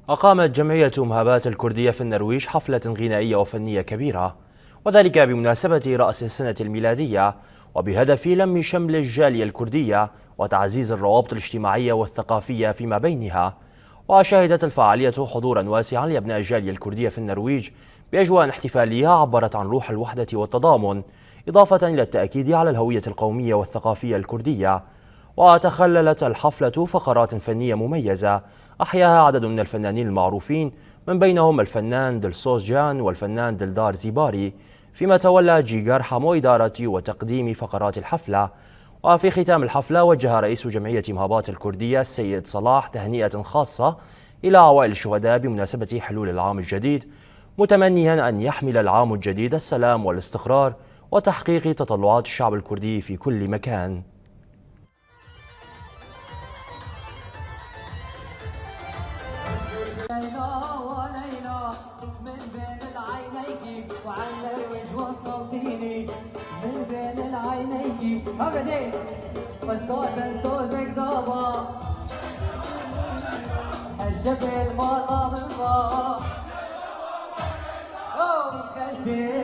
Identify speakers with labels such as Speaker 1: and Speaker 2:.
Speaker 1: أقامت جمعية مهابات الكردية في النرويج حفلة غنائية وفنية كبيرة، وذلك بمناسبة رأس السنة الميلادية، وبهدف لم شمل الجالية الكردية وتعزيز الروابط الاجتماعية والثقافية فيما بينها. وشهدت الفعالية حضورا واسعا لأبناء الجالية الكردية في النرويج بأجواء احتفالية عبرت عن روح الوحدة والتضامن، إضافة إلى التأكيد على الهوية القومية والثقافية الكردية. وتخللت الحفلة فقرات فنية مميزة أحياها عدد من الفنانين المعروفين، من بينهم الفنان دلسوز جان والفنان دلدار زيباري، فيما تولى جيجار حمو إدارة وتقديم فقرات الحفلة. وفي ختام الحفلة وجه رئيس جمعية مهابات الكردية السيد صلاح تهنئة خاصة إلى عوائل الشهداء بمناسبة حلول العام الجديد، متمنيا أن يحمل العام الجديد السلام والاستقرار وتحقيق تطلعات الشعب الكردي في كل مكان.
Speaker 2: من بين العينيك هبدي فستوت صوتك ضبا الجبل ما طاب الضا قلبي